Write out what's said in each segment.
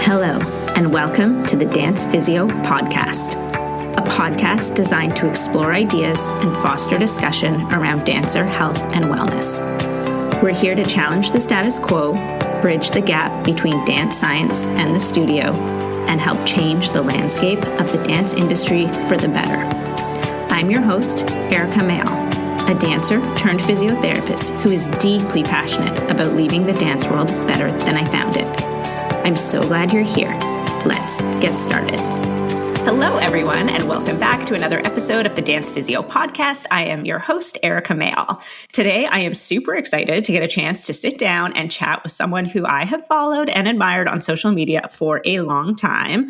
Hello, and welcome to the Dance Physio Podcast, a podcast designed to explore ideas and foster discussion around dancer health and wellness. We're here to challenge the status quo, bridge the gap between dance science and the studio, and help change the landscape of the dance industry for the better. I'm your host, Erica Mayall, a dancer turned physiotherapist who is deeply passionate about leaving the dance world better than I found it. I'm so glad you're here. Let's get started. Hello, everyone, and welcome back to another episode of the Dance Physio Podcast. I am your host, Erica Mayall. Today, I am super excited to get a chance to sit down and chat with someone who I have followed and admired on social media for a long time.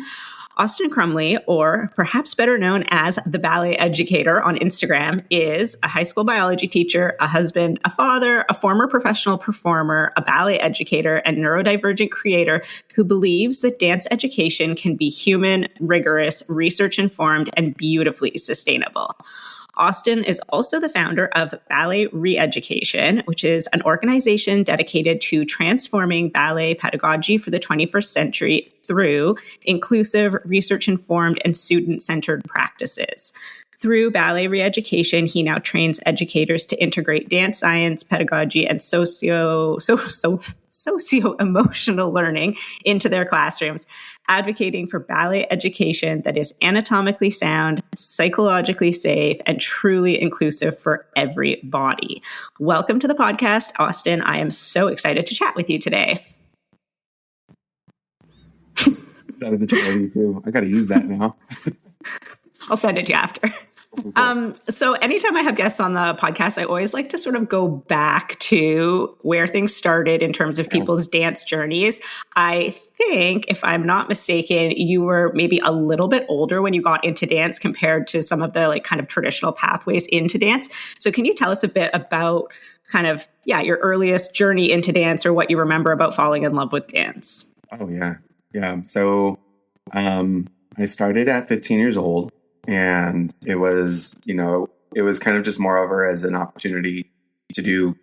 Austin Crumley, or perhaps better known as the Ballet Educator on Instagram, is a high school biology teacher, a husband, a father, a former professional performer, a ballet educator, and neurodivergent creator who believes that dance education can be human, rigorous, research-informed, and beautifully sustainable. Austin is also the founder of Ballet Reeducation, which is an organization dedicated to transforming ballet pedagogy for the 21st century through inclusive, research-informed, and student-centered practices. Through Ballet Reeducation, he now trains educators to integrate dance science, pedagogy, and socio-emotional learning into their classrooms, advocating for ballet education that is anatomically sound, psychologically safe, and truly inclusive for everybody. Welcome to the podcast, Austin. I am so excited to chat with you today. I got to use that now. I'll send it to you after. So anytime I have guests on the podcast, I always like to sort of go back to where things started in terms of people's dance journeys. I think, if I'm not mistaken, you were maybe a little bit older when you got into dance compared to some of the kind of traditional pathways into dance. So can you tell us a bit about your earliest journey into dance, or what you remember about falling in love with dance? Oh, yeah. Yeah. So I started at 15 years old. And it was kind of just moreover as an opportunity to do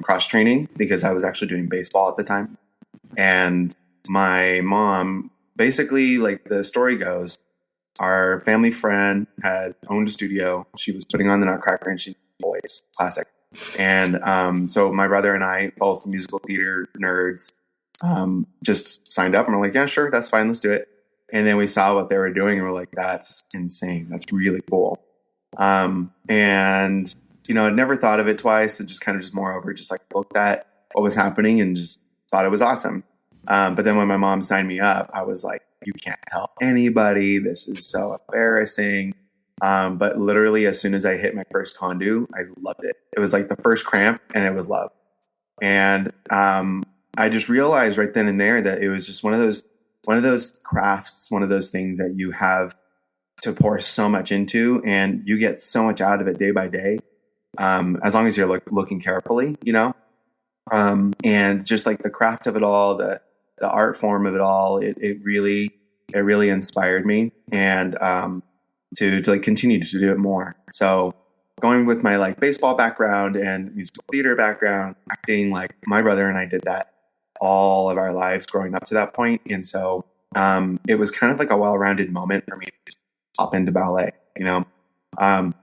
cross training, because I was actually doing baseball at the time. And my mom, basically, like the story goes, our family friend had owned a studio. She was putting on the Nutcracker, and she did boys, classic. And so my brother and I, both musical theater nerds, just signed up, and we're like, yeah, sure, that's fine, let's do it. And then we saw what they were doing, and we're like, that's insane. That's really cool. And, I'd never thought of it twice. It just kind of just moreover, just like looked at what was happening and just thought it was awesome. But then when my mom signed me up, I was like, you can't tell anybody. This is so embarrassing. But literally, as soon as I hit my first tendu, I loved it. It was like the first cramp, and it was love. And I just realized right then and there that it was just one of those crafts, one of those things that you have to pour so much into, and you get so much out of it day by day, as long as you're looking carefully, and just like the craft of it all, the art form of it all, it really inspired me, and to like continue to do it more. So going with my baseball background and musical theater background, acting, my brother and I did that all of our lives growing up to that point. And so it was kind of like a well-rounded moment for me to just hop into ballet,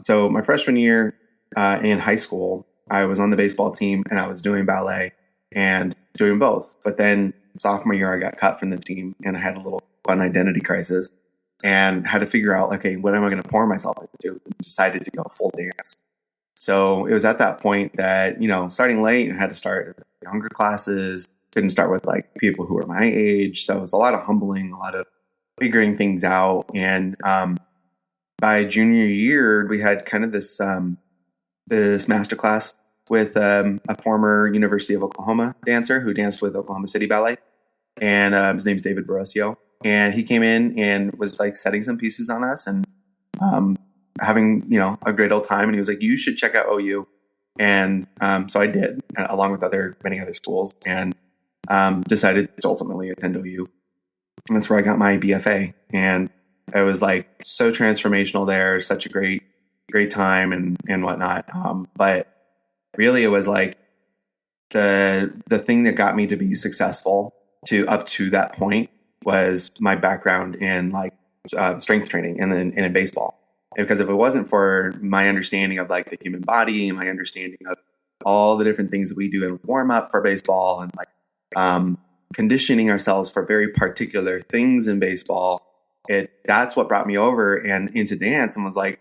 So my freshman year in high school, I was on the baseball team, and I was doing ballet and doing both. But then sophomore year, I got cut from the team, and I had a little fun identity crisis and had to figure out, okay, what am I going to pour myself into? And decided to go full dance. So it was at that point that, starting late, I had to start younger classes. Didn't start with people who were my age. So it was a lot of humbling, a lot of figuring things out. And by junior year, we had kind of this masterclass with a former University of Oklahoma dancer who danced with Oklahoma City Ballet. And his name's David Barosio. And he came in and was setting some pieces on us and having, a great old time. And he was like, you should check out OU. And so I did, along with many other schools. And decided to ultimately attend OU. And that's where I got my BFA. And it was so transformational there, such a great time and whatnot. But really it was the thing that got me to be successful up to that point was my background in like strength training and in baseball. And because if it wasn't for my understanding of like the human body and my understanding of all the different things that we do in warm up for baseball and like conditioning ourselves for very particular things in baseball, that's what brought me over and into dance and was like,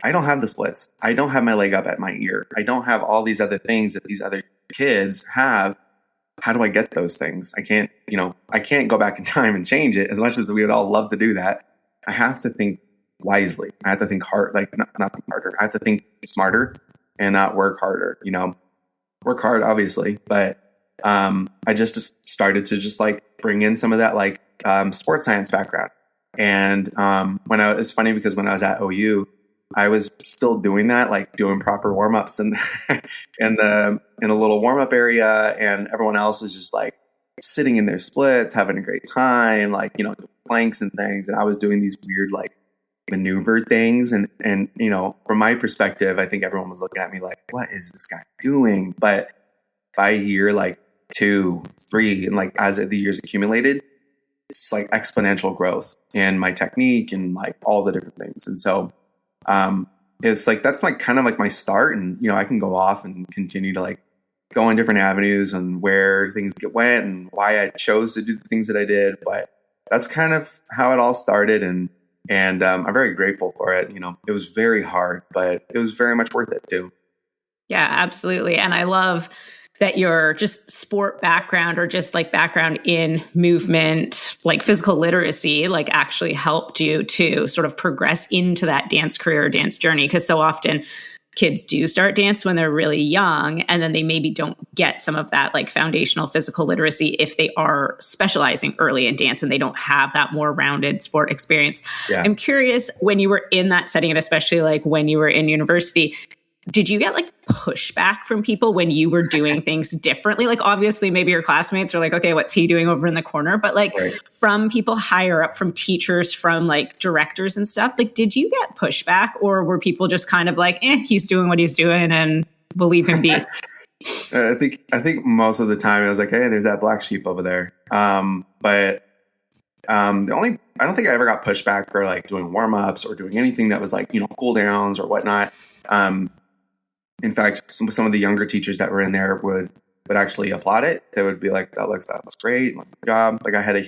I don't have the splits. I don't have my leg up at my ear. I don't have all these other things that these other kids have. How do I get those things? I can't go back in time and change it as much as we would all love to do that. I have to think wisely. I have to think hard, like not think harder. I have to think smarter and not work harder, work hard, obviously. But I just started to just like bring in some of that like sports science background. And it's funny because when I was at OU, I was still doing that, like doing proper warm-ups and in a little warm-up area, and everyone else was just like sitting in their splits, having a great time, like, planks and things. And I was doing these weird like maneuver things. And from my perspective, I think everyone was looking at me like, what is this guy doing? But by year like 2, 3, and like as the years accumulated, it's like exponential growth in my technique and like all the different things. And so it's like, that's like kind of like my start. And, I can go off and continue to like go in different avenues and where things went and why I chose to do the things that I did. But that's kind of how it all started. And I'm very grateful for it. It was very hard, but it was very much worth it too. Yeah, absolutely. And I love that your just sport background or just like background in movement, like physical literacy, like actually helped you to sort of progress into that dance career or dance journey. Because so often kids do start dance when they're really young, and then they maybe don't get some of that like foundational physical literacy if they are specializing early in dance and they don't have that more rounded sport experience. Yeah. I'm curious, when you were in that setting, and especially like when you were in university, did you get like pushback from people when you were doing things differently? Like obviously maybe your classmates are like, okay, what's he doing over in the corner? But like from people higher up, from teachers, from like directors and stuff, like did you get pushback, or were people just kind of like, he's doing what he's doing and we'll leave him be? I think most of the time it was like, hey, there's that black sheep over there. But I don't think I ever got pushback for like doing warm-ups or doing anything that was like, cool downs or whatnot. In fact, some of the younger teachers that were in there would actually applaud it. They would be like, that looks great. Like, good job. Like I had a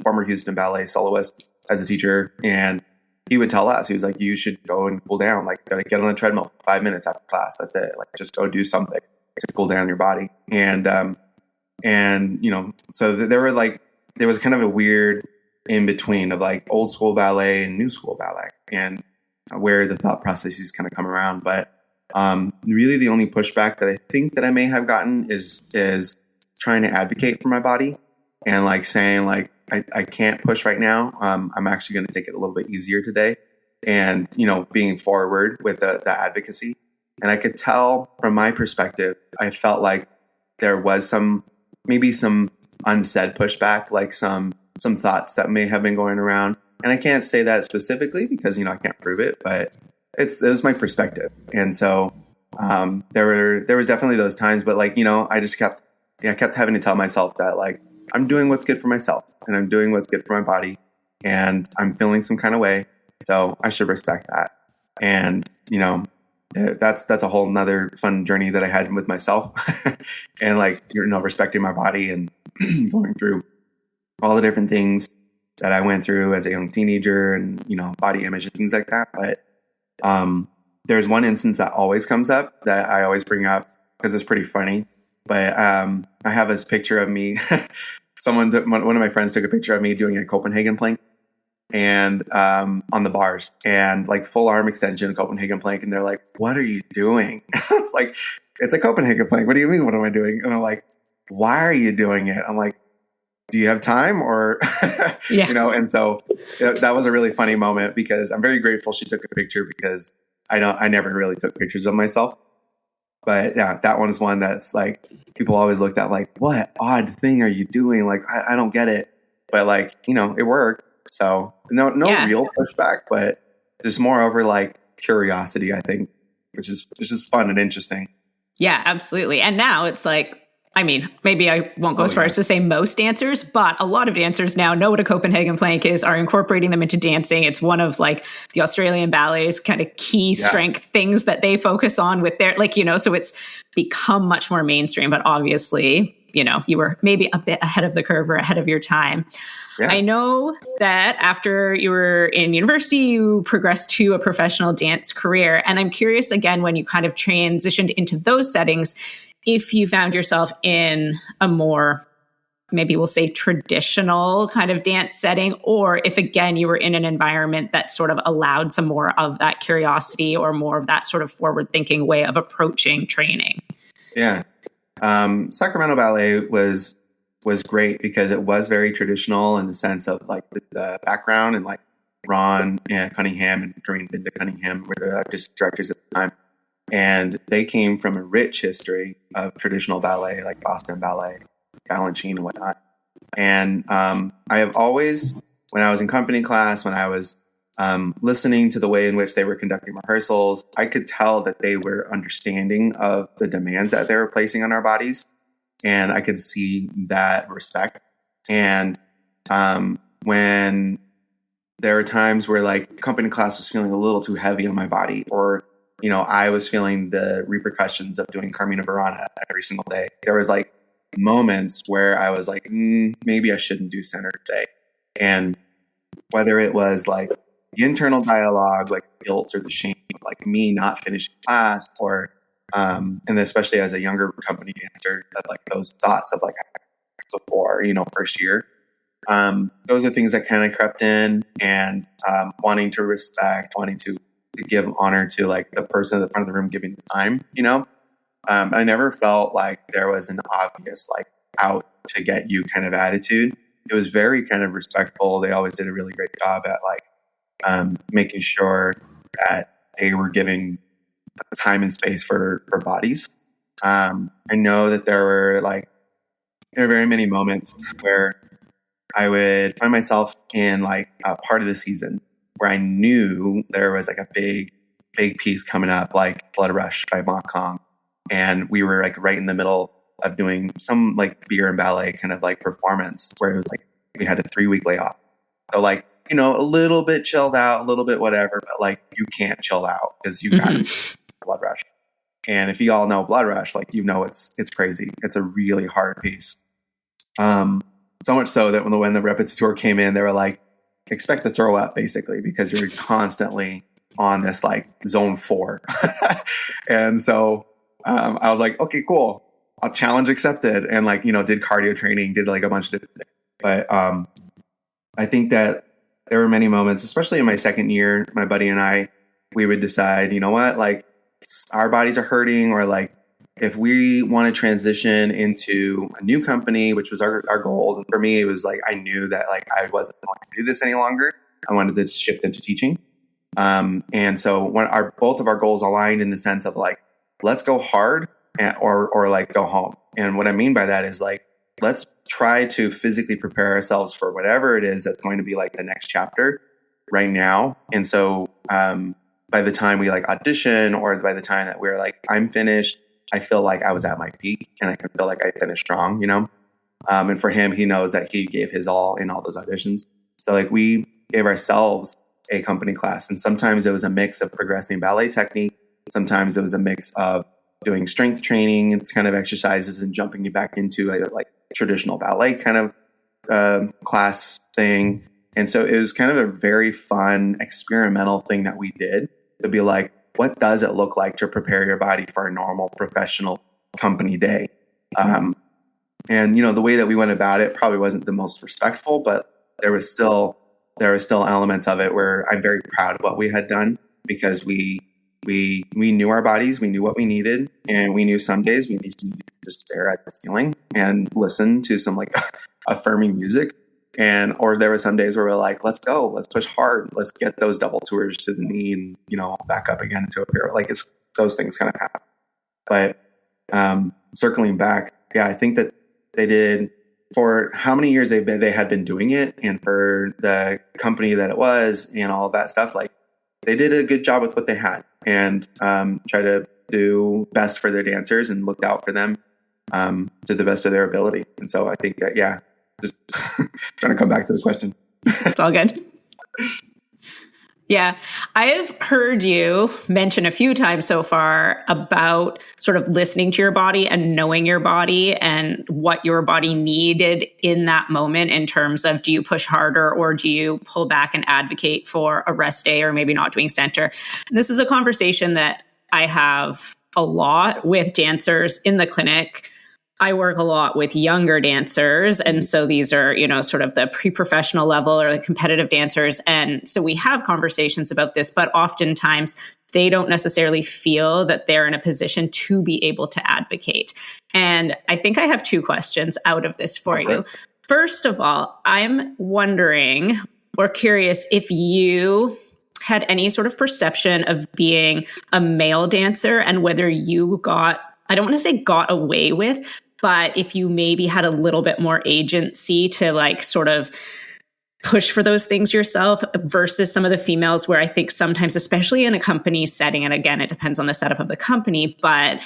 former Houston ballet soloist as a teacher, and he would tell us, he was like, you should go and cool down. Like get on the treadmill 5 minutes after class. That's it. Like just go do something to cool down your body. And so there was kind of a weird in between of like old school ballet and new school ballet, and where the thought processes kind of come around. But really the only pushback that I think that I may have gotten is trying to advocate for my body and like saying like, I can't push right now. I'm actually going to take it a little bit easier today, and, being forward with the advocacy. And I could tell from my perspective, I felt like there was maybe some unsaid pushback, like some thoughts that may have been going around. And I can't say that specifically because, I can't prove it, but it was my perspective. And so there was definitely those times, but like, I just kept having to tell myself that like, I'm doing what's good for myself and I'm doing what's good for my body, and I'm feeling some kind of way. So I should respect that. And, that's a whole nother fun journey that I had with myself and like, respecting my body and going through all the different things that I went through as a young teenager and, body image and things like that. But there's one instance that always comes up that I always bring up because it's pretty funny. But I have this picture of me. One of my friends took a picture of me doing a Copenhagen plank and on the bars and like full arm extension Copenhagen plank. And they're like, what are you doing? I was like, it's a Copenhagen plank. What do you mean? What am I doing? And I'm like, why are you doing it? I'm like, do you have time or, yeah. And so that was a really funny moment because I'm very grateful she took a picture because I never really took pictures of myself. But yeah, that one's one that's like, people always looked at like, what odd thing are you doing? Like, I don't get it. But like, it worked. So no real pushback, but just more over like curiosity, I think, which is fun and interesting. Yeah, absolutely. And now it's like, I mean, maybe I won't go as far as to say most dancers, but a lot of dancers now know what a Copenhagen plank is, are incorporating them into dancing. It's one of like the Australian ballet's kind of key strength things that they focus on with their, like, you know, so it's become much more mainstream, but obviously, you know, you were maybe a bit ahead of the curve or ahead of your time. Yeah. I know that after you were in university, you progressed to a professional dance career. And I'm curious, again, when you kind of transitioned into those settings, if you found yourself in a more, maybe we'll say traditional kind of dance setting, or if again, you were in an environment that sort of allowed some more of that curiosity or more of that sort of forward thinking way of approaching training. Yeah. Sacramento Ballet was great because it was very traditional in the sense of like the background, and like Ron and Cunningham and Corinne Binda Cunningham were the artistic directors at the time. And they came from a rich history of traditional ballet, like Boston Ballet, Balanchine and whatnot. And I have always, when I was in company class, when I was listening to the way in which they were conducting rehearsals, I could tell that they were understanding of the demands that they were placing on our bodies. And I could see that respect. And when there were times where like company class was feeling a little too heavy on my body, or you know, I was feeling the repercussions of doing Carmina Burana every single day. There was like moments where I was like, maybe I shouldn't do center today. And whether it was like the internal dialogue, like guilt or the shame, like me not finishing class, or, and especially as a younger company dancer, that like those thoughts of like, before, you know, first year, those are things that kind of crept in, and wanting to respect, wanting to give honor to like the person at the front of the room giving the time, you know. I never felt like there was an obvious like out to get you kind of attitude. It was very kind of respectful. They always did a really great job at like making sure that they were giving time and space for bodies. I know that there were very many moments where I would find myself in like a part of the season where I knew there was like a big piece coming up, like Blood Rush by Mok Kong. And we were like right in the middle of doing some like beer and ballet kind of like performance where it was like we had a 3-week layoff. So like, you know, a little bit chilled out, a little bit whatever, but like you can't chill out because you got Blood Rush. And if you all know Blood Rush, like, you know, it's crazy. It's a really hard piece. So much so that when the repetiteur came in, they were like, expect to throw up basically, because you're constantly on this like zone 4. And so I was like, okay, cool. I'll challenge accepted. And like, you know, did cardio training, did like a bunch of different things. But I think that there were many moments, especially in my second year, my buddy and I, we would decide, you know what, like our bodies are hurting, or like if we want to transition into a new company, which was our goal. And for me, it was like, I knew that like I wasn't going to do this any longer. I wanted to shift into teaching. And so when both of our goals aligned in the sense of like, let's go hard or like go home. And what I mean by that is like, let's try to physically prepare ourselves for whatever it is that's going to be like the next chapter right now. And so, by the time we like audition, or by the time that we're like, I'm finished, I feel like I was at my peak, and I can feel like I finished strong, you know? And for him, he knows that he gave his all in all those auditions. So like we gave ourselves a company class, and sometimes it was a mix of progressing ballet technique. Sometimes it was a mix of doing strength training and kind of exercises and jumping you back into a like traditional ballet kind of class thing. And so it was kind of a very fun experimental thing that we did to be like, what does it look like to prepare your body for a normal professional company day? And, you know, the way that we went about it probably wasn't the most respectful, but there were still elements of it where I'm very proud of what we had done, because we knew our bodies, we knew what we needed, and we knew some days we needed to just stare at the ceiling and listen to some like affirming music. Or there were some days where we're like, let's go, let's push hard, let's get those double tours to the knee and, you know, back up again into a pair. Like those things kind of happen. But circling back, yeah, I think that they did, for how many years they had been doing it, and for the company that it was and all of that stuff, like they did a good job with what they had, and try to do best for their dancers and looked out for them. to the best of their ability. And so I think that, just trying to come back to the question. It's all good. Yeah. I've heard you mention a few times so far about sort of listening to your body and knowing your body and what your body needed in that moment in terms of, do you push harder or do you pull back and advocate for a rest day or maybe not doing center? And this is a conversation that I have a lot with dancers in the clinic. I work a lot with younger dancers. And so these are, sort of the pre-professional level or the competitive dancers. And so we have conversations about this, but oftentimes they don't necessarily feel that they're in a position to be able to advocate. And I think I have two questions out of this for you. First of all, I'm wondering or curious if you had any sort of perception of being a male dancer and whether you I don't want to say got away with, but if you maybe had a little bit more agency to like sort of push for those things yourself versus some of the females where I think sometimes, especially in a company setting, and again, it depends on the setup of the company, but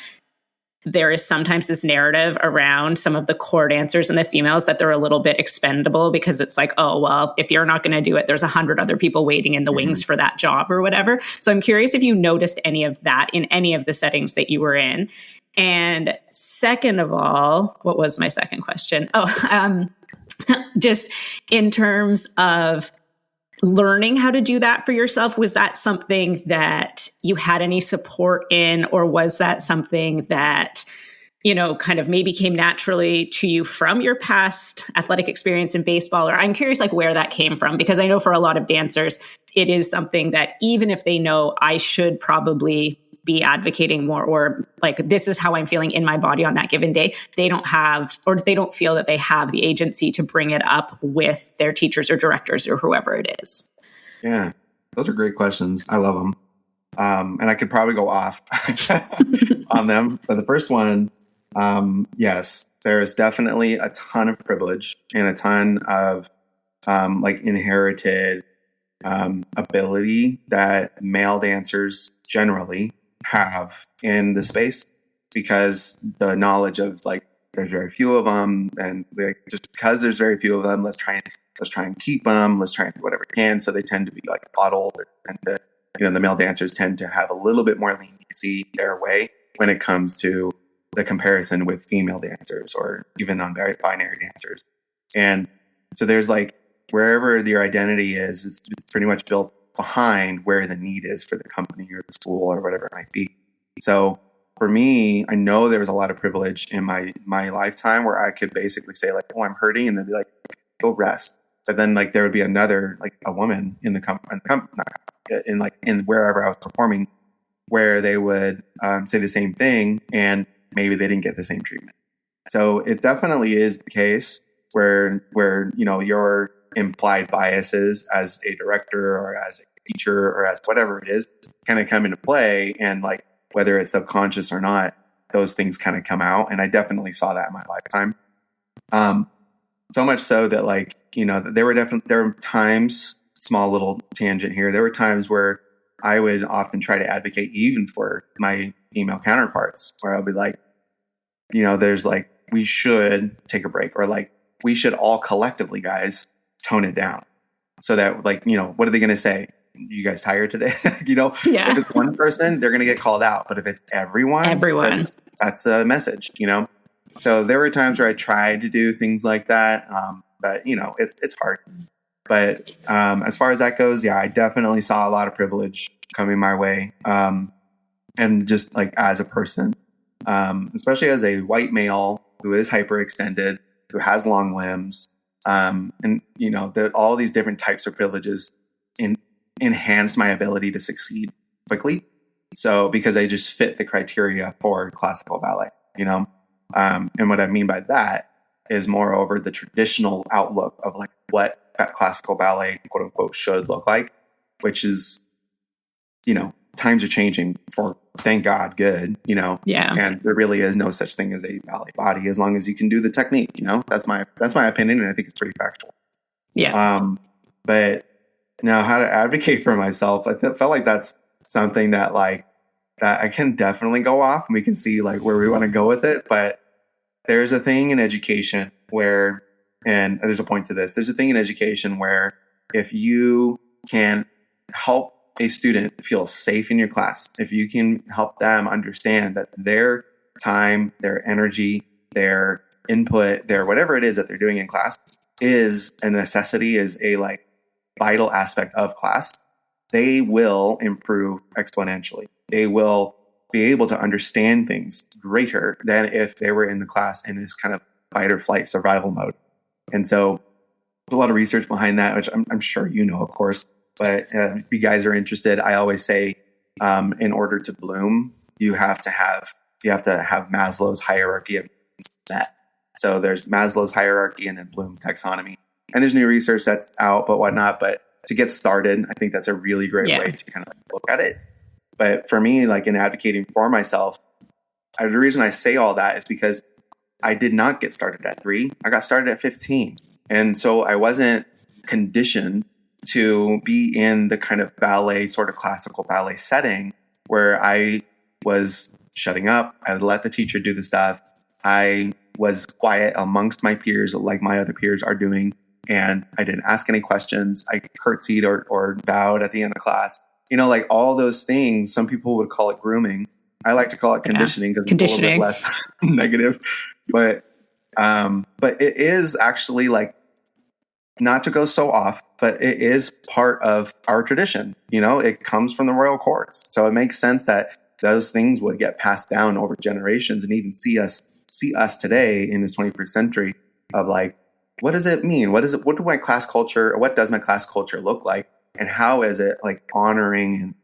there is sometimes this narrative around some of the core dancers and the females that they're a little bit expendable because it's like, oh, well, if you're not going to do it, there's 100 other people waiting in the wings for that job or whatever. So I'm curious if you noticed any of that in any of the settings that you were in. And second of all, what was my second question? Just in terms of learning how to do that for yourself, was that something that you had any support in, or was that something that, kind of maybe came naturally to you from your past athletic experience in baseball? Or I'm curious like where that came from, because I know for a lot of dancers, it is something that even if they know I should probably be advocating more, or like, this is how I'm feeling in my body on that given day, they don't have, or they don't feel that they have the agency to bring it up with their teachers or directors or whoever it is. Yeah, those are great questions. I love them. And I could probably go off on them. But the first one, yes, there is definitely a ton of privilege and a ton of inherited ability that male dancers generally have in the space, because the knowledge of like, there's very few of them, and just because there's very few of them, let's try and keep them, let's try and do whatever we can. So they tend to be like coddled, and the male dancers tend to have a little bit more leniency their way when it comes to the comparison with female dancers or even non-binary dancers. And so there's like, wherever your identity is, it's pretty much built behind where the need is for the company or the school or whatever it might be. So for me, I know there was a lot of privilege in my lifetime where I could basically say like, oh, I'm hurting, and they'd be like, go rest. But then like there would be another, like a woman in the company, in wherever I was performing, where they would say the same thing, and maybe they didn't get the same treatment. So it definitely is the case where your implied biases as a director or as a teacher or as whatever it is kind of come into play, and like whether it's subconscious or not, those things kind of come out. And I definitely saw that in my lifetime. So much so that like, there were times, small little tangent here, there were times where I would often try to advocate even for my female counterparts, where I'll be like, there's like, we should take a break, or like, we should all collectively, guys, tone it down, so that like, what are they going to say? You guys tired today? Yeah. If it's one person, they're going to get called out. But if it's everyone, that's a message, So there were times where I tried to do things like that. But it's hard. But as far as that goes, yeah, I definitely saw a lot of privilege coming my way. And just like as a person, especially as a white male who is hyperextended, who has long limbs, and all these different types of privileges enhanced my ability to succeed quickly. So because I just fit the criteria for classical ballet, and what I mean by that is moreover the traditional outlook of like what that classical ballet quote unquote should look like, which is, times are changing for, thank God, good, Yeah. And there really is no such thing as a ballet body as long as you can do the technique, That's my opinion, and I think it's pretty factual. Yeah. But now how to advocate for myself, I felt like that's something that like, that I can definitely go off, and we can see like where we want to go with it. But there's a thing in education where, and there's a point to this, there's a thing in education where if you can help a student feel safe in your class, if you can help them understand that their time, their energy, their input, their whatever it is that they're doing in class is a necessity, is a like vital aspect of class, they will improve exponentially. They will be able to understand things greater than if they were in the class in this kind of fight or flight survival mode. And so a lot of research behind that, which I'm sure you know, of course, but if you guys are interested, I always say in order to bloom, you have to have Maslow's hierarchy of needs met. So there's Maslow's hierarchy and then Bloom's taxonomy. And there's new research that's out, but whatnot. But to get started, I think that's a really great way to kind of look at it. But for me, like in advocating for myself, the reason I say all that is because I did not get started at 3. I got started at 15. And so I wasn't conditioned to be in the kind of ballet, sort of classical ballet setting where I was shutting up. I let the teacher do the stuff. I was quiet amongst my peers like my other peers are doing. And I didn't ask any questions. I curtsied or bowed at the end of class. You know, like all those things, some people would call it grooming. I like to call it conditioning because it's a little bit less negative. But it is actually like, not to go so off, but it is part of our tradition. You know, it comes from the royal courts. So it makes sense that those things would get passed down over generations and even see us today in this 21st century of like, what does it mean? What does my class culture look like? And how is it like honoring and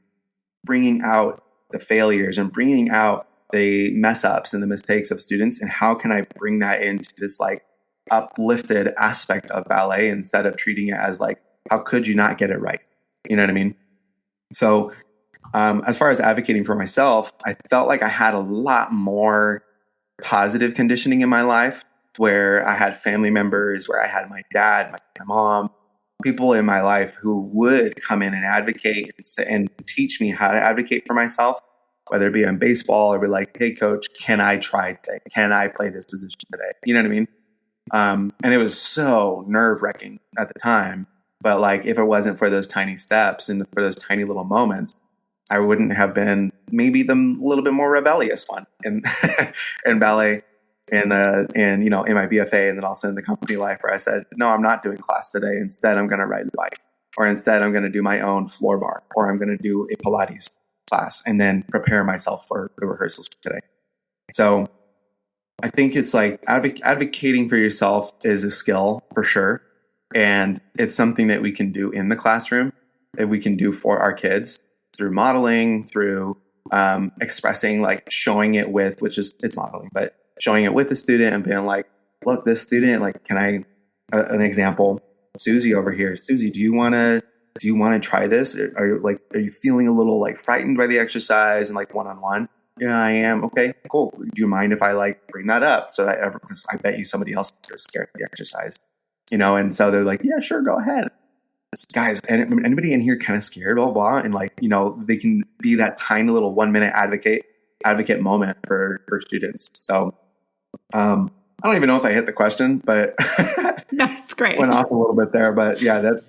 bringing out the failures and bringing out the mess ups and the mistakes of students? And how can I bring that into this like uplifted aspect of ballet instead of treating it as like, how could you not get it right? You know what I mean? So as far as advocating for myself, I felt like I had a lot more positive conditioning in my life where I had family members, where I had my dad, my mom, people in my life who would come in and advocate and teach me how to advocate for myself, whether it be in baseball or be like, hey, coach, can I try today? Can I play this position today? You know what I mean? And it was so nerve-wracking at the time. But like, if it wasn't for those tiny steps and for those tiny little moments, I wouldn't have been maybe the little bit more rebellious one in ballet and you know, in my BFA and then also in the company life where I said, no, I'm not doing class today. Instead, I'm going to ride the bike, or instead I'm going to do my own floor bar, or I'm going to do a Pilates class and then prepare myself for the rehearsals for today. So I think it's like advocating for yourself is a skill for sure. And it's something that we can do in the classroom, that we can do for our kids through modeling, through expressing, like showing it with, it's modeling, but showing it with the student and being like, look, this student, like, can I, an example, Susie over here, Susie, do you want to try this? Are you feeling a little like frightened by the exercise and like one-on-one? Yeah, I am. Okay, cool. Do you mind if I like bring that up so that because I bet you somebody else is scared of the exercise, you know? And so they're like, yeah, sure, go ahead. Guys, anybody in here kind of scared, blah, blah. And like, you know, they can be that tiny little 1 minute advocate moment for students. So I don't even know if I hit the question, but no, it's great. Went off a little bit there, but yeah, that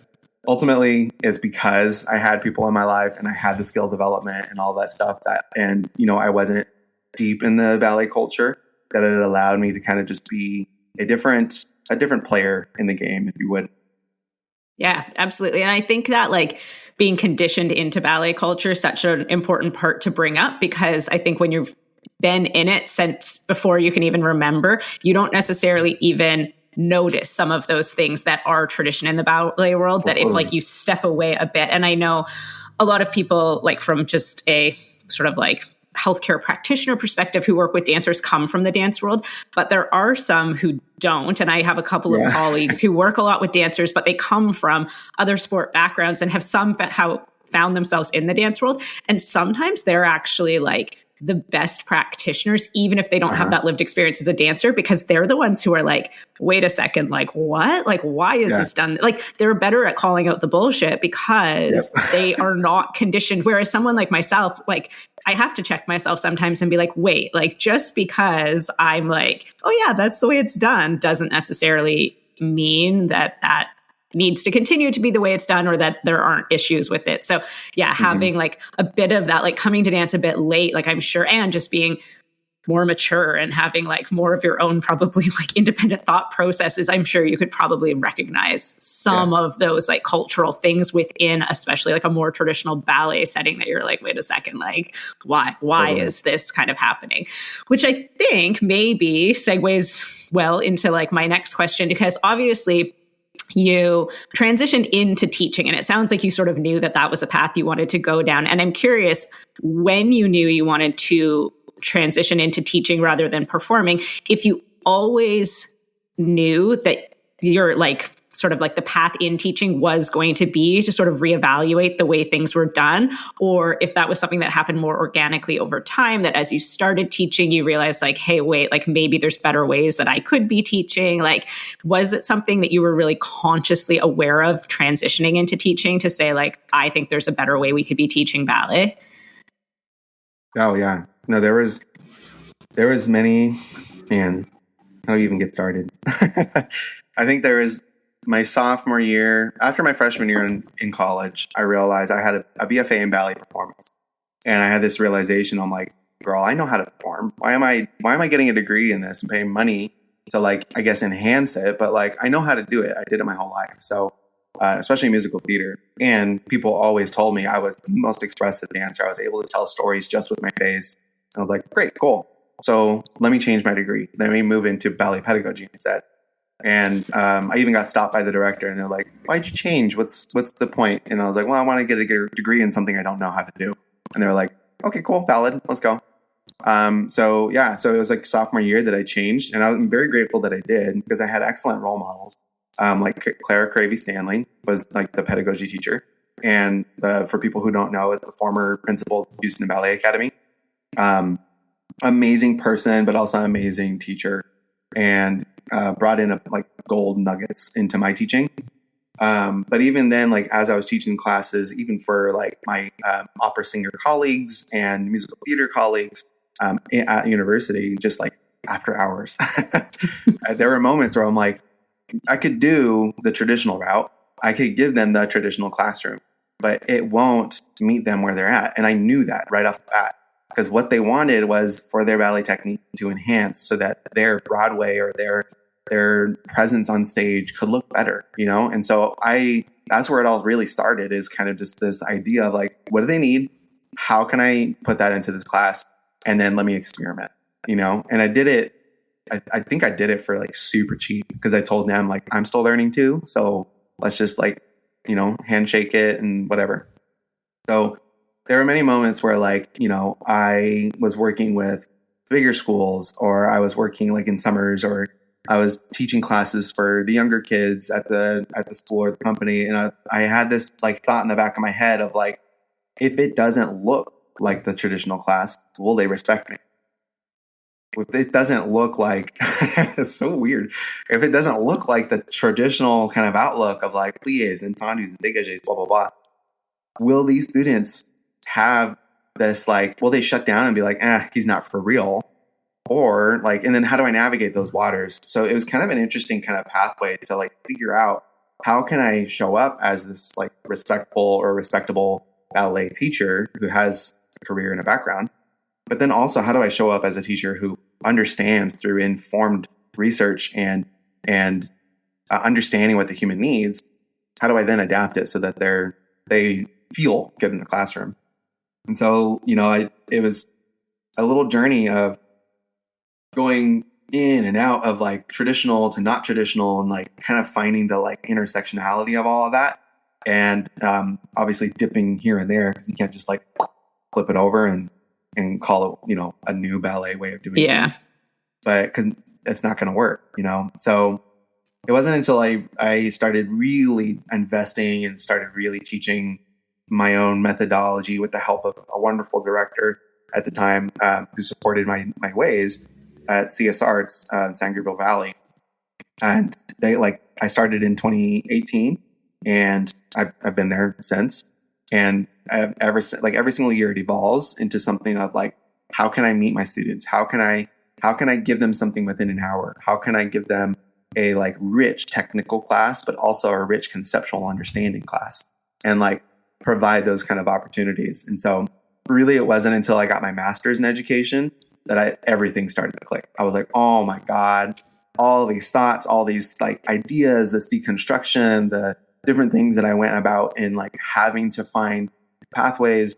ultimately is because I had people in my life and I had the skill development and all that stuff and you know, I wasn't deep in the ballet culture, that it allowed me to kind of just be a different player in the game, if you would. Yeah, absolutely. And I think that like being conditioned into ballet culture is such an important part to bring up, because I think when you've been in it since before you can even remember, you don't necessarily even notice some of those things that are tradition in the ballet world, that if like you step away a bit, and I know a lot of people like from just a sort of like healthcare practitioner perspective who work with dancers come from the dance world, but there are some who don't. And I have a couple of colleagues who work a lot with dancers, but they come from other sport backgrounds and have found themselves in the dance world. And sometimes they're actually like the best practitioners, even if they don't have that lived experience as a dancer, because they're the ones who are like, wait a second, like what? Like, why is this done? Like, they're better at calling out the bullshit because they are not conditioned. Whereas someone like myself, like, I have to check myself sometimes and be like, wait, like just because I'm like, oh yeah, that's the way it's done, doesn't necessarily mean that that needs to continue to be the way it's done or that there aren't issues with it. So yeah, having like a bit of that, like coming to dance a bit late, like I'm sure, and just being more mature and having like more of your own probably like independent thought processes, I'm sure you could probably recognize some of those like cultural things within, especially like a more traditional ballet setting that you're like, wait a second, like why is this kind of happening? Which I think maybe segues well into like my next question, because obviously you transitioned into teaching and it sounds like you sort of knew that that was a path you wanted to go down. And I'm curious, when you knew you wanted to transition into teaching rather than performing, if you always knew that you're like sort of like the path in teaching was going to be to sort of reevaluate the way things were done, or if that was something that happened more organically over time, that as you started teaching, you realized like, hey, wait, like maybe there's better ways that I could be teaching. Like, was it something that you were really consciously aware of transitioning into teaching to say like, I think there's a better way we could be teaching ballet? Oh yeah. No, there was many, man, how do you even get started? I think there was my sophomore year, after my freshman year in college, I realized I had a BFA in ballet performance. And I had this realization, I'm like, girl, I know how to perform. Why am I getting a degree in this and paying money to like, I guess, enhance it? But like, I know how to do it. I did it my whole life. So, especially musical theater. And people always told me I was the most expressive dancer. I was able to tell stories just with my face. And I was like, great, cool. So let me change my degree. Let me move into ballet pedagogy instead. And I even got stopped by the director and they're like, why'd you change? What's the point? And I was like, well, I want to get a degree in something I don't know how to do. And they were like, okay, cool, valid, let's go. So it was like sophomore year that I changed, and I'm very grateful that I did because I had excellent role models. Like Clara Cravey Stanley was like the pedagogy teacher. And for people who don't know, it's the former principal of Houston Ballet Academy. Amazing person, but also amazing teacher, and brought in like gold nuggets into my teaching. But even then, like as I was teaching classes, even for like my opera singer colleagues and musical theater colleagues at university, just like after hours, there were moments where I'm like, I could do the traditional route. I could give them the traditional classroom, but it won't meet them where they're at. And I knew that right off the bat, because what they wanted was for their ballet technique to enhance so that their Broadway or their presence on stage could look better, you know? And so that's where it all really started, is kind of just this idea of like, what do they need? How can I put that into this class? And then let me experiment, you know? And I did it. I think I did it for like super cheap because I told them like, I'm still learning too. So let's just like, you know, handshake it and whatever. So there were many moments where like, you know, I was working with bigger schools, or I was working like in summers, or I was teaching classes for the younger kids at the school or the company. And I had this like thought in the back of my head of like, if it doesn't look like the traditional class, will they respect me? If it doesn't look like, it's so weird. If it doesn't look like the traditional kind of outlook of like pliés and tendus and dégagés, blah, blah, blah, will these students have this like, will they shut down and be like, he's not for real? Or like, and then how do I navigate those waters? So it was kind of an interesting kind of pathway to like figure out, how can I show up as this like respectable ballet teacher who has a career and a background? But then also, how do I show up as a teacher who understands through informed research and understanding what the human needs? How do I then adapt it so that they feel good in the classroom? And so, you know, it was a little journey of going in and out of like traditional to not traditional, and like kind of finding the like intersectionality of all of that. And obviously dipping here and there, because you can't just like flip it over and call it, you know, a new ballet way of doing things. But because it's not going to work, you know. So it wasn't until I started really investing and started really teaching my own methodology with the help of a wonderful director at the time, who supported my ways at CS Arts, San Gabriel Valley. And I started in 2018 and I've been there since. And every single year it evolves into something of like, how can I meet my students? How can I give them something within an hour? How can I give them a like rich technical class, but also a rich conceptual understanding class, and like provide those kind of opportunities? And so really it wasn't until I got my master's in education that everything started to click. I was like, oh my God, all these thoughts, all these like ideas, this deconstruction, the different things that I went about in like having to find pathways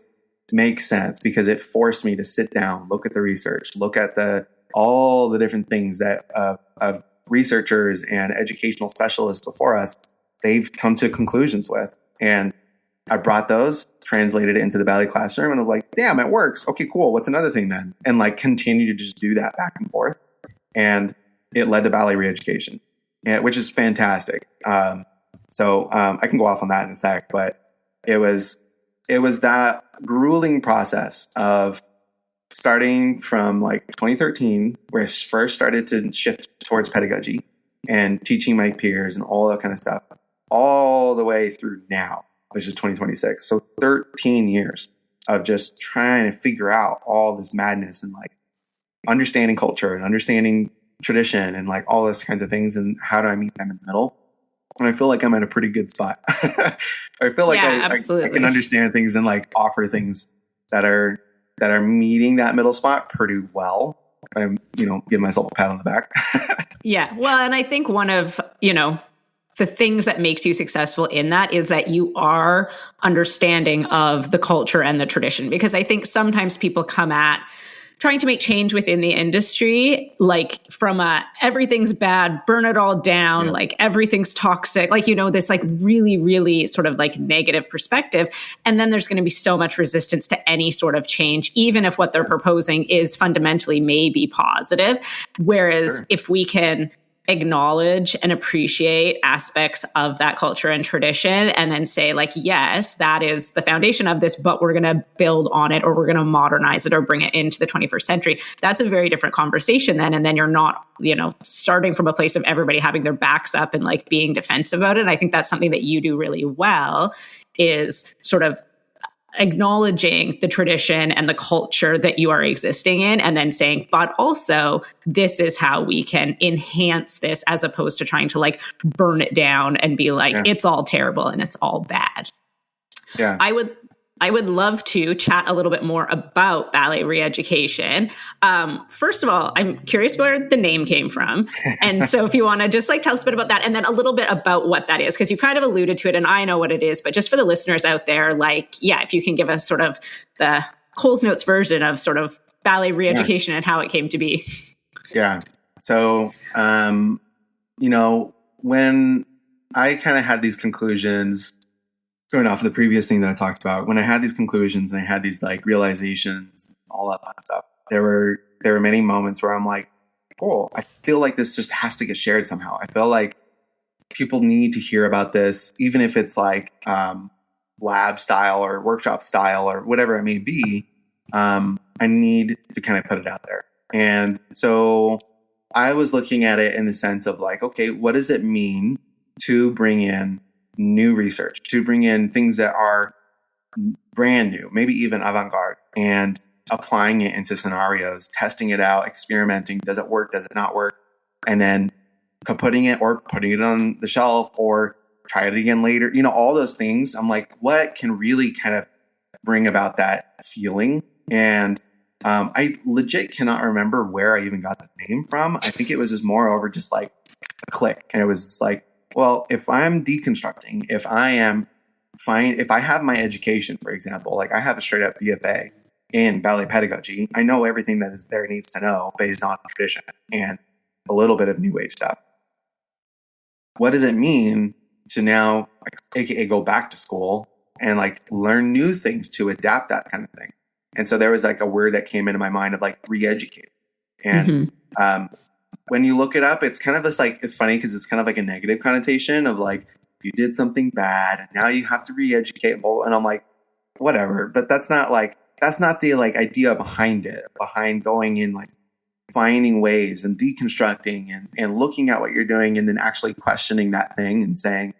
make sense, because it forced me to sit down, look at the research, look at all the different things that researchers and educational specialists before us, they've come to conclusions with. And I brought those, translated it into the ballet classroom, and I was like, damn, it works. Okay, cool. What's another thing then? And like continue to just do that back and forth. And it led to Ballet Reeducation, which is fantastic. So I can go off on that in a sec, but it was that grueling process of starting from like 2013, where I first started to shift towards pedagogy and teaching my peers and all that kind of stuff, all the way through now, which is 2026. So 13 years of just trying to figure out all this madness and like understanding culture and understanding tradition and like all those kinds of things, and how do I meet them in the middle. And I feel like I'm in a pretty good spot. I feel like I can understand things and like offer things that are meeting that middle spot pretty well. I'm, give myself a pat on the back. Yeah. Well, and I think one of, the things that makes you successful in that is that you are understanding of the culture and the tradition. Because I think sometimes people come at trying to make change within the industry, like from everything's bad, burn it all down, like everything's toxic, like, this like really, really sort of like negative perspective. And then there's going to be so much resistance to any sort of change, even if what they're proposing is fundamentally maybe positive. Whereas if we can acknowledge and appreciate aspects of that culture and tradition, and then say like, yes, that is the foundation of this, but we're going to build on it, or we're going to modernize it or bring it into the 21st century. That's a very different conversation then. And then you're not, starting from a place of everybody having their backs up and like being defensive about it. And I think that's something that you do really well, is sort of acknowledging the tradition and the culture that you are existing in, and then saying, but also this is how we can enhance this, as opposed to trying to like burn it down and be like, it's all terrible and it's all bad. Yeah. I would love to chat a little bit more about Ballet Reeducation. First of all, I'm curious where the name came from. And so if you want to just like tell us a bit about that, and then a little bit about what that is, because you've kind of alluded to it and I know what it is, but just for the listeners out there, like, if you can give us sort of the Coles Notes version of sort of Ballet Reeducation and how it came to be. Yeah. So, when I kind of had these conclusions, going off of the previous thing that I talked about, when I had these conclusions and I had these like realizations, all that kind of stuff, there were many moments where I'm like, oh, I feel like this just has to get shared somehow. I feel like people need to hear about this, even if it's like lab style or workshop style or whatever it may be. I need to kind of put it out there. And so I was looking at it in the sense of like, okay, what does it mean to bring in new research, to bring in things that are brand new, maybe even avant-garde, and applying it into scenarios, testing it out, experimenting. Does it work? Does it not work? And then putting it on the shelf, or try it again later. All those things. I'm like, what can really kind of bring about that feeling? And I legit cannot remember where I even got the name from. I think it was just more over just like a click. And it was just like, well, if I'm deconstructing, if I have my education, for example, like I have a straight up BFA in ballet pedagogy, I know everything that is there needs to know based on tradition and a little bit of new age stuff. What does it mean to now, aka go back to school and like learn new things to adapt that kind of thing? And so there was like a word that came into my mind of like re-educate. And when you look it up, it's kind of this like, it's funny because it's kind of like a negative connotation of like, you did something bad and now you have to re-educate. And I'm like, whatever. But that's not like that's not the like idea behind it, behind going in like finding ways and deconstructing and looking at what you're doing and then actually questioning that thing and saying,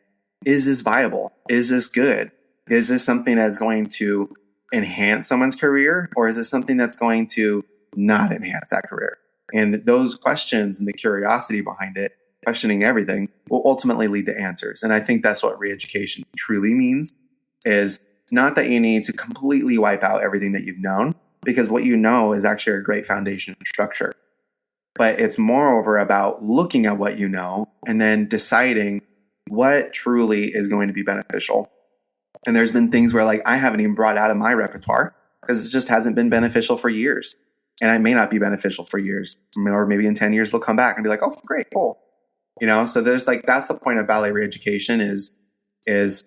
is this viable? Is this good? Is this something that's going to enhance someone's career, or is this something that's going to not enhance that career? And those questions and the curiosity behind it, questioning everything, will ultimately lead to answers. And I think that's what reeducation truly means, is not that you need to completely wipe out everything that you've known, because what you know is actually a great foundation and structure. But it's moreover about looking at what you know and then deciding what truly is going to be beneficial. And there's been things where like I haven't even brought out of my repertoire because it just hasn't been beneficial for years. And it may not be beneficial for years, or maybe in 10 years it'll come back and be like, oh, great, cool. So there's like, that's the point of ballet reeducation is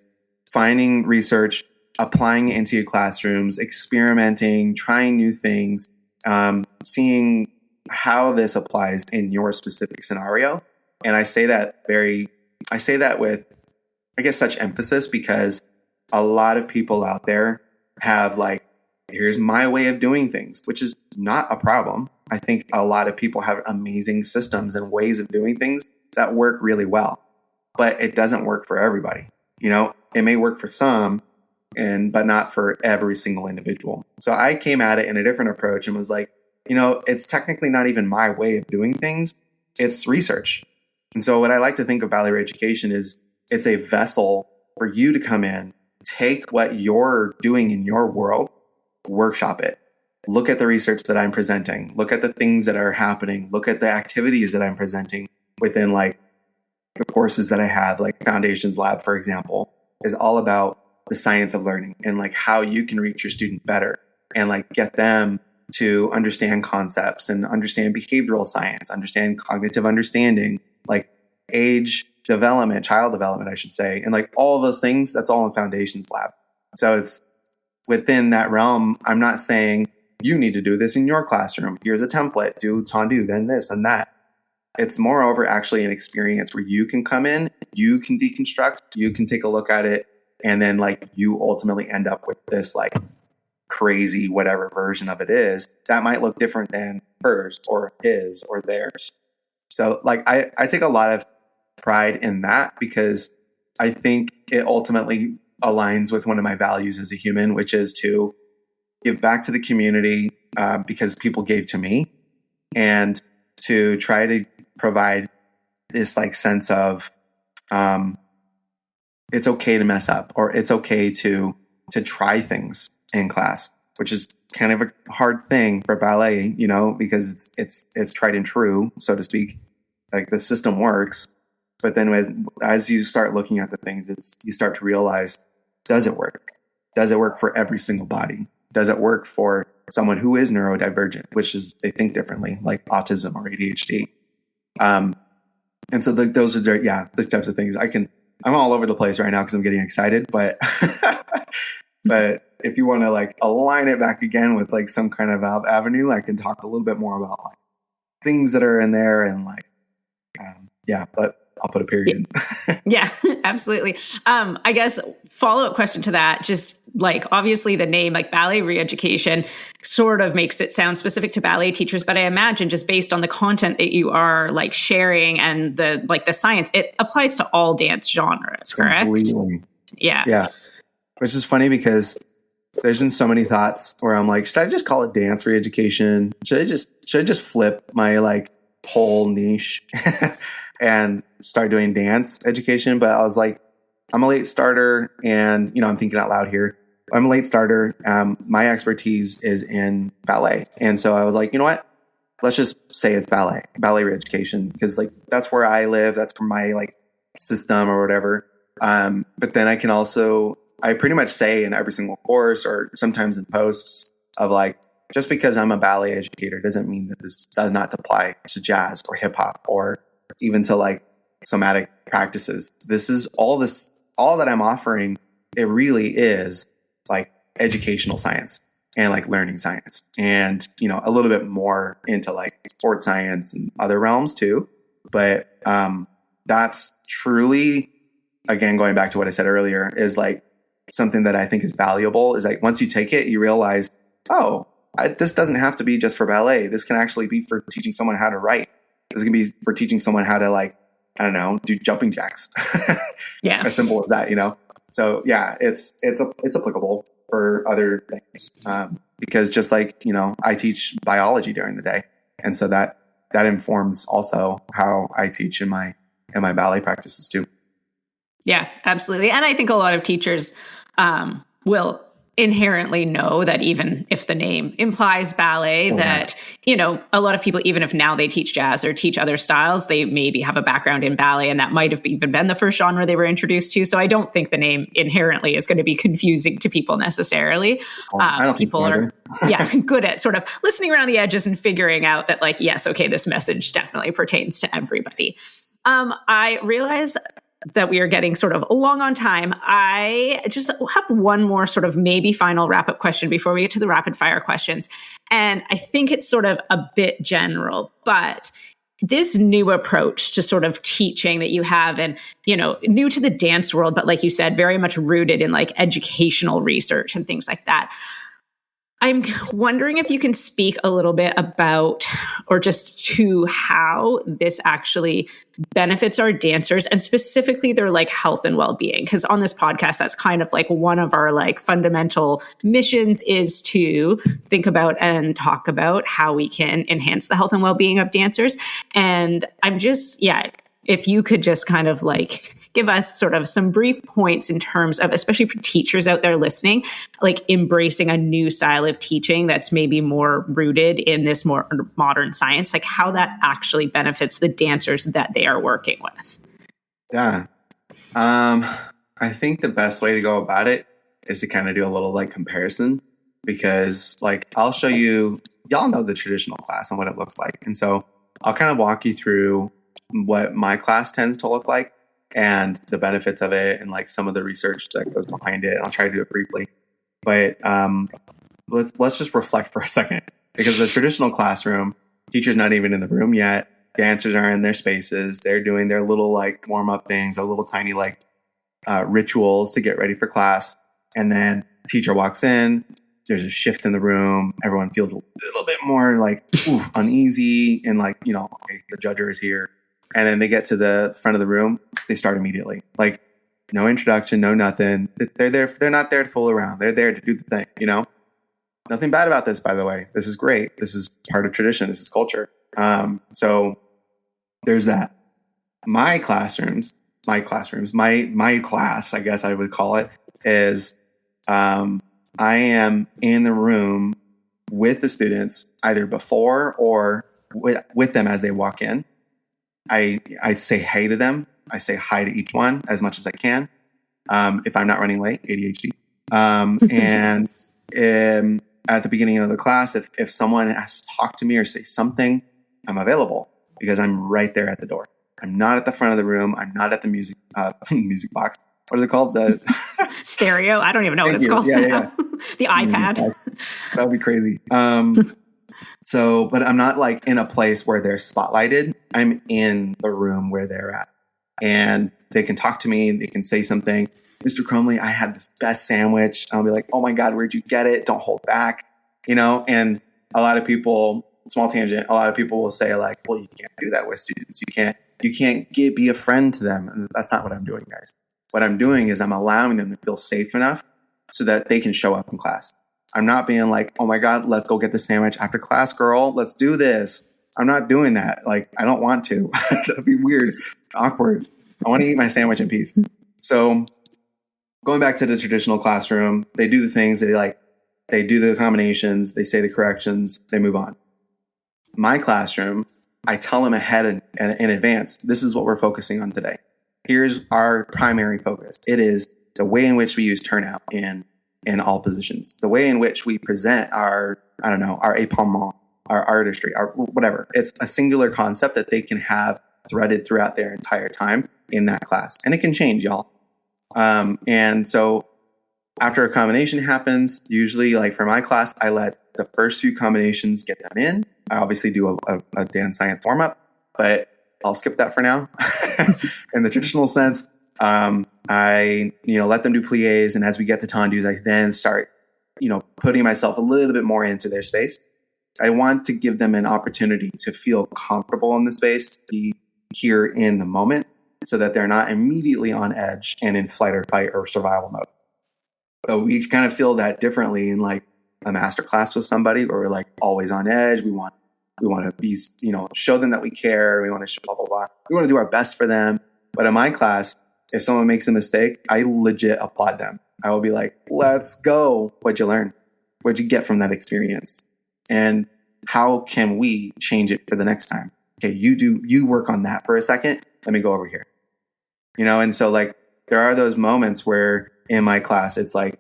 finding research, applying it into your classrooms, experimenting, trying new things, seeing how this applies in your specific scenario. And I say that with, I guess, such emphasis because a lot of people out there have like, here's my way of doing things, which is not a problem. I think a lot of people have amazing systems and ways of doing things that work really well, but it doesn't work for everybody. It may work for some, but not for every single individual. So I came at it in a different approach and was like, it's technically not even my way of doing things. It's research. And so what I like to think of ballet reeducation is it's a vessel for you to come in, take what you're doing in your world, workshop it. Look at the research that I'm presenting. Look at the things that are happening. Look at the activities that I'm presenting within like the courses that I have, like Foundations Lab, for example, is all about the science of learning and like how you can reach your student better and like get them to understand concepts and understand behavioral science, understand cognitive understanding, like age development, child development, I should say. And like all of those things, that's all in Foundations Lab. So it's within that realm. I'm not saying you need to do this in your classroom. Here's a template, do tendu, then this and that. It's moreover actually an experience where you can come in, you can deconstruct, you can take a look at it, and then like you ultimately end up with this like crazy whatever version of it is that might look different than hers or his or theirs. So like I take a lot of pride in that because I think it ultimately aligns with one of my values as a human, which is to give back to the community because people gave to me, and to try to provide this like sense of it's okay to mess up, or it's okay to try things in class, which is kind of a hard thing for ballet, because it's tried and true, so to speak. Like the system works, but then as you start looking at the things, you start to realize, does it work? Does it work for every single body? Does it work for someone who is neurodivergent, which is they think differently, like autism or ADHD? And so those are the types of things I'm all over the place right now because I'm getting excited, but but if you want to like align it back again with like some kind of avenue, I can talk a little bit more about like things that are in there and like but I'll put a period. Yeah, absolutely. I guess follow-up question to that, just like obviously the name like Ballet Reeducation sort of makes it sound specific to ballet teachers, but I imagine just based on the content that you are like sharing and the science, it applies to all dance genres, correct? Completely. Yeah. Yeah. Which is funny because there's been so many thoughts where I'm like, should I just call it dance reeducation? Should I just flip my like whole niche and start doing dance education? But I was like, I'm a late starter, and I'm thinking out loud here. I'm a late starter. My expertise is in ballet, and so I was like, you know what? Let's just say it's ballet reeducation, because like that's where I live. That's for my like system or whatever. But then I pretty much say in every single course or sometimes in posts of like, just because I'm a ballet educator doesn't mean that this does not apply to jazz or hip hop or even to like somatic practices. This is all that I'm offering. It really is like educational science and like learning science, and a little bit more into like sports science and other realms too. But that's truly, again, going back to what I said earlier, is like something that I think is valuable. Is like once you take it, you realize oh, this doesn't have to be just for ballet. This can actually be for teaching someone how to write. This can be for teaching someone how to, like, I don't know, do jumping jacks. Yeah. As simple as that, you know? So yeah, it's applicable for other things. Because just like, you know, I teach biology during the day. And so that informs also how I teach in my ballet practices too. Yeah, absolutely. And I think a lot of teachers will inherently know that even if the name implies ballet, that, you know, a lot of people, even if now they teach jazz or teach other styles, they maybe have a background in ballet, and that might have even been the first genre they were introduced to. So I don't think the name inherently is going to be confusing to people necessarily. I don't people think are good at sort of listening around the edges and figuring out that, like, yes, okay, this message definitely pertains to everybody. I realize that we are getting sort of long on time. I just have one more sort of maybe final wrap-up question before we get to the rapid fire questions. And I think it's sort of a bit general, but this new approach to sort of teaching that you have, and, you know, new to the dance world, but like you said, very much rooted in like educational research and things like that. I'm wondering if you can speak a little bit about, or just to how this actually benefits our dancers and specifically their like health and well-being. Because on this podcast, that's kind of like one of our like fundamental missions, is to think about and talk about how we can enhance the health and well-being of dancers. And I'm just, if you could just kind of like give us sort of some brief points in terms of, especially for teachers out there listening, like embracing a new style of teaching that's maybe more rooted in this more modern science, like how that actually benefits the dancers that they are working with. Yeah. I think the best way to go about it is to kind of do a little like comparison, because like I'll show you, y'all know the traditional class and what it looks like. And so I'll kind of walk you through what my class tends to look like and the benefits of it and like some of the research that goes behind it. I'll try to do it briefly, but let's just reflect for a second, because the traditional classroom, teacher's not even in the room yet. Dancers are in their spaces. They're doing their little like warm up things, a little tiny like rituals to get ready for class. And then teacher walks in, there's a shift in the room. Everyone feels a little bit more like uneasy and like, you know, okay, the judger is here. And then they get to the front of the room, they start immediately. Like, no introduction, no nothing. They're there. They're not there to fool around. They're there to do the thing, you know? Nothing bad about this, by the way. This is great. This is part of tradition. This is culture. So there's that. My class, I guess I would call it, is I am in the room with the students either before or with them as they walk in. I say hey to them. I say hi to each one as much as I can. If I'm not running late, ADHD. And at the beginning of the class, if someone has to talk to me or say something, I'm available because I'm right there at the door. I'm not at the front of the room. I'm not at the music box. What is it called? The stereo. I don't even know what it's called. Yeah. The iPad. That would be crazy. So, but I'm not like in a place where they're spotlighted. I'm in the room where they're at, and they can talk to me. They can say something. Mr. Crumley, I had this best sandwich. I'll be like, oh my God, where'd you get it? Don't hold back, you know? And a lot of people, small tangent, a lot of people will say like, well, you can't do that with students. You can't be a friend to them. And that's not what I'm doing, guys. What I'm doing is I'm allowing them to feel safe enough so that they can show up in class. I'm not being like, oh my God, let's go get the sandwich after class, girl. Let's do this. I'm not doing that. Like, I don't want to. That'd be weird, awkward. I want to eat my sandwich in peace. So going back to the traditional classroom, they do the things they do the combinations, they say the corrections, they move on. My classroom, I tell them ahead in advance, this is what we're focusing on today. Here's our primary focus. It is the way in which we use turnout in all positions, the way in which we present our épaulement, our artistry, our whatever. It's a singular concept that they can have threaded throughout their entire time in that class. And it can change, y'all. And so after a combination happens, usually like for my class, I let the first few combinations get them in. I obviously do a dance science warm up, but I'll skip that for now. In the traditional sense, I let them do pliés, and as we get to tendus, I then start putting myself a little bit more into their space. I want to give them an opportunity to feel comfortable in the space, to be here in the moment, so that they're not immediately on edge and in flight or fight or survival mode. So we kind of feel that differently in like a master class with somebody, where we're like always on edge. We want to be, show them that we care. We want to show blah, blah, blah. We want to do our best for them. But in my class, if someone makes a mistake, I legit applaud them. I will be like, let's go. What'd you learn? What'd you get from that experience? And how can we change it for the next time? Okay, you work on that for a second. Let me go over here. And so like there are those moments where in my class, it's like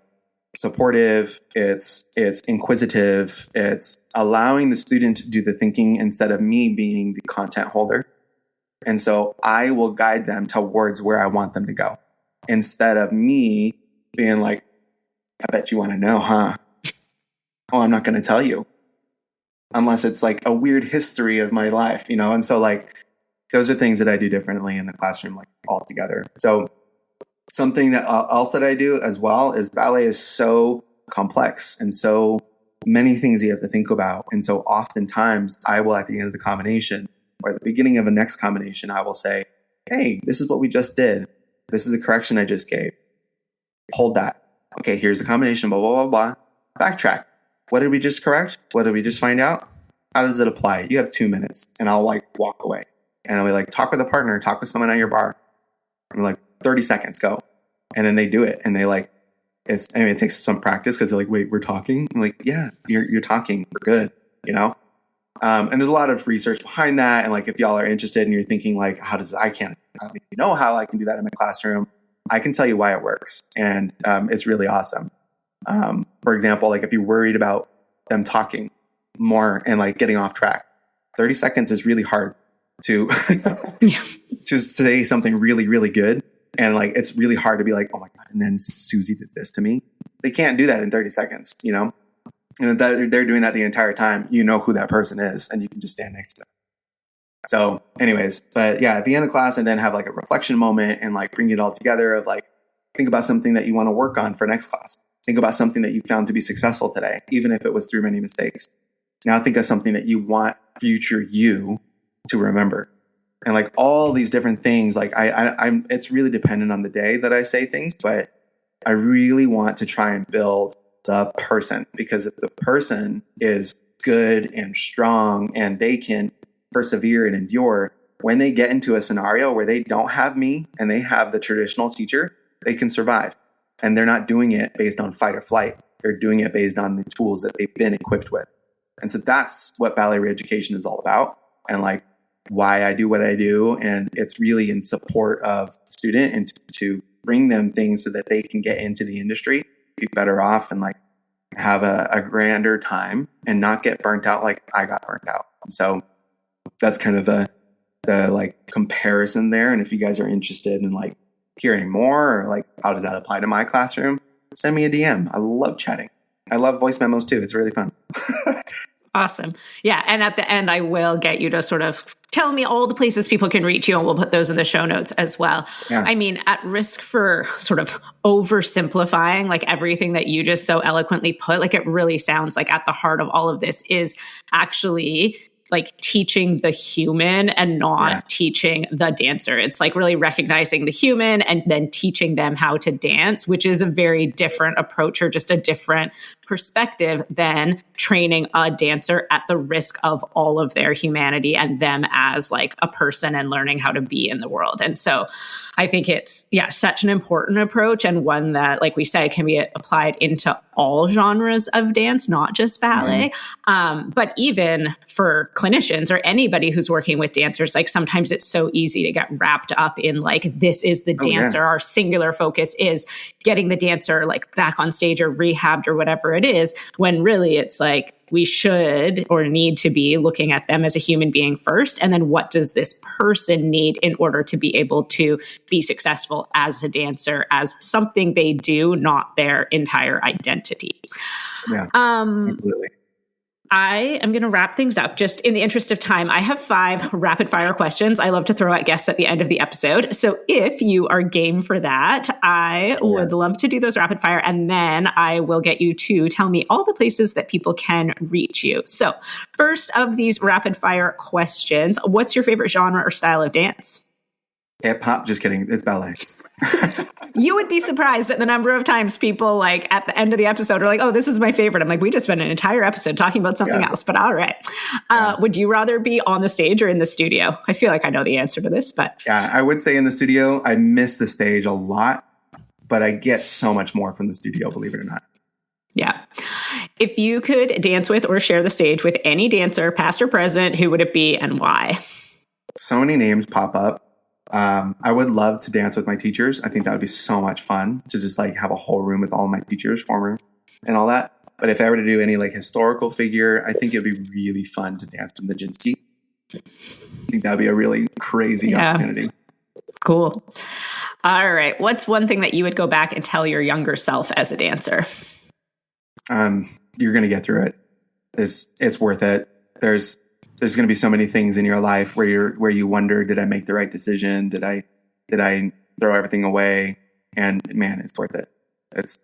supportive, it's inquisitive, it's allowing the student to do the thinking instead of me being the content holder. And so I will guide them towards where I want them to go instead of me being like, I bet you want to know, huh? Oh, I'm not going to tell you unless it's like a weird history of my life, And so like those are things that I do differently in the classroom, like altogether. So something that else that I do as well is ballet is so complex and so many things you have to think about. And so oftentimes I will, at the end of the combination or at the beginning of a next combination, I will say, hey, this is what we just did. This is the correction I just gave. Hold that. Okay, here's the combination, blah, blah, blah, blah. Backtrack. What did we just correct? What did we just find out? How does it apply? You have 2 minutes. And I'll like walk away. And I'll be like, talk with a partner, talk with someone at your bar. I'm like, 30 seconds, go. And then they do it. And they like, it takes some practice because they're like, wait, we're talking? I'm like, yeah, you're talking. We're good, And there's a lot of research behind that. And like, if y'all are interested and you're thinking like, I don't even know how I can do that in my classroom. I can tell you why it works. And it's really awesome. For example, like if you're worried about them talking more and like getting off track, 30 seconds is really hard to to say something really, really good. And like, it's really hard to be like, oh my God. And then Susie did this to me. They can't do that in 30 seconds, And if they're doing that the entire time, you know who that person is and you can just stand next to them. So anyways, but yeah, at the end of class, and then have like a reflection moment and like bring it all together of like, think about something that you want to work on for next class. Think about something that you found to be successful today, even if it was through many mistakes. Now think of something that you want future you to remember. And like all these different things, like I'm it's really dependent on the day that I say things, but I really want to try and build the person, because if the person is good and strong and they can persevere and endure, when they get into a scenario where they don't have me and they have the traditional teacher, they can survive. And they're not doing it based on fight or flight. They're doing it based on the tools that they've been equipped with. And so that's what Ballet Reeducation is all about. And like why I do what I do. And it's really in support of the student and to bring them things so that they can get into the industry, be better off, and like have a grander time and not get burnt out like I got burnt out. And so that's kind of the like comparison there. And if you guys are interested in like hearing more or like how does that apply to my classroom, send me a DM. I love chatting. I love voice memos too. It's really fun. Awesome. Yeah. And at the end, I will get you to sort of tell me all the places people can reach you, and we'll put those in the show notes as well. Yeah. I mean, at risk for sort of oversimplifying like everything that you just so eloquently put, like it really sounds like at the heart of all of this is actually like teaching the human and not teaching the dancer. It's like really recognizing the human and then teaching them how to dance, which is a very different approach or just a different perspective than training a dancer at the risk of all of their humanity and them as like a person and learning how to be in the world. And so I think it's, such an important approach, and one that, like we said, can be applied into all genres of dance, not just ballet. But even for clinicians or anybody who's working with dancers, like sometimes it's so easy to get wrapped up in like, this is the dancer. Our singular focus is getting the dancer like back on stage or rehabbed or whatever it is, when really it's like, we should or need to be looking at them as a human being first. And then what does this person need in order to be able to be successful as a dancer, as something they do, not their entire identity. Yeah, absolutely. I am going to wrap things up just in the interest of time. I have 5 rapid fire questions I love to throw at guests at the end of the episode. So if you are game for that, I would love to do those rapid fire. And then I will get you to tell me all the places that people can reach you. So first of these rapid fire questions, what's your favorite genre or style of dance? Hip hop. Just kidding. It's ballet. You would be surprised at the number of times people like at the end of the episode are like, oh, this is my favorite. I'm like, we just spent an entire episode talking about something else, but all right. Would you rather be on the stage or in the studio? I feel like I know the answer to this, but. Yeah, I would say in the studio. I miss the stage a lot, but I get so much more from the studio, believe it or not. Yeah. If you could dance with or share the stage with any dancer, past or present, who would it be and why? So many names pop up. I would love to dance with my teachers. I think that would be so much fun to just like have a whole room with all my teachers, former and all that. But if I were to do any like historical figure, I think it'd be really fun to dance to Nijinsky. I think that'd be a really crazy opportunity. Cool. All right. What's one thing that you would go back and tell your younger self as a dancer? You're going to get through it. It's worth it. There's going to be so many things in your life where you wonder, did I make the right decision? Did I throw everything away? And man, it's worth it.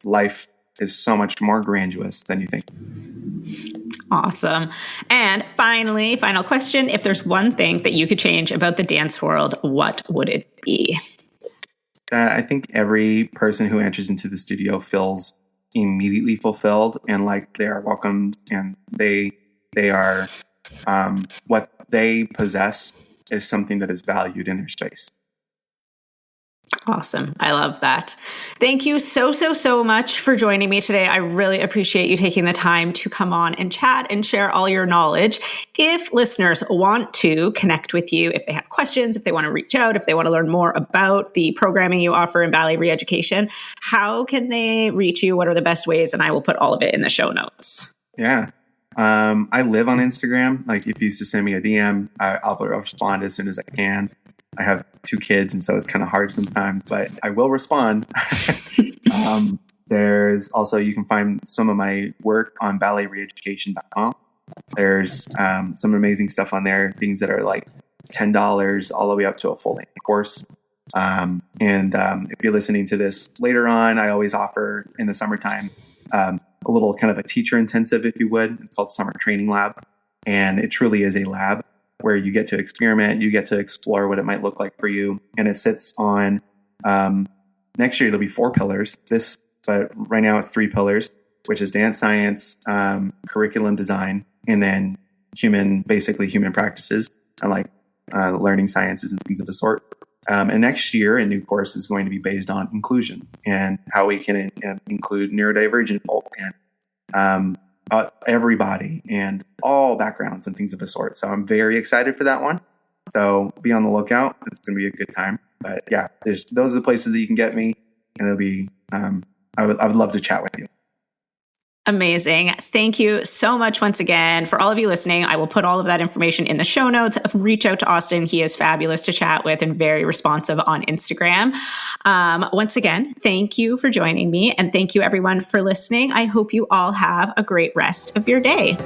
Life is so much more grandiose than you think. Awesome. And finally, final question. If there's one thing that you could change about the dance world, what would it be? I think every person who enters into the studio feels immediately fulfilled and like they are welcomed and they are what they possess is something that is valued in their space. Awesome. I love that. Thank you so much for joining me today. I really appreciate you taking the time to come on and chat and share all your knowledge. If listeners want to connect with you, if they have questions, if they want to reach out, if they want to learn more about the programming you offer in Ballet Reeducation, how can they reach you? What are the best ways? And I will put all of it in the show notes. Yeah. I live on Instagram. Like if you used to send me a DM, I'll respond as soon as I can. I have 2 kids, and so it's kind of hard sometimes, but I will respond. There's also, you can find some of my work on balletreeducation.com. There's some amazing stuff on there, things that are like $10 all the way up to a full-length course. If you're listening to this later on, I always offer in the summertime a little kind of a teacher intensive, if you would. It's called Summer Training Lab. And it truly is a lab where you get to experiment, you get to explore what it might look like for you. And it sits on, next year it'll be 4 pillars. But right now it's 3 pillars, which is dance science, curriculum design, and then human practices, and like learning sciences and things of the sort. And next year, a new course is going to be based on inclusion and how we can include neurodivergent folk and everybody and all backgrounds and things of the sort. So I'm very excited for that one. So be on the lookout. It's going to be a good time. But yeah, those are the places that you can get me, and it'll be. I would love to chat with you. Amazing. Thank you so much once again. For all of you listening, I will put all of that information in the show notes. Reach out to Austin. He is fabulous to chat with and very responsive on Instagram. Once again, thank you for joining me, and thank you everyone for listening. I hope you all have a great rest of your day.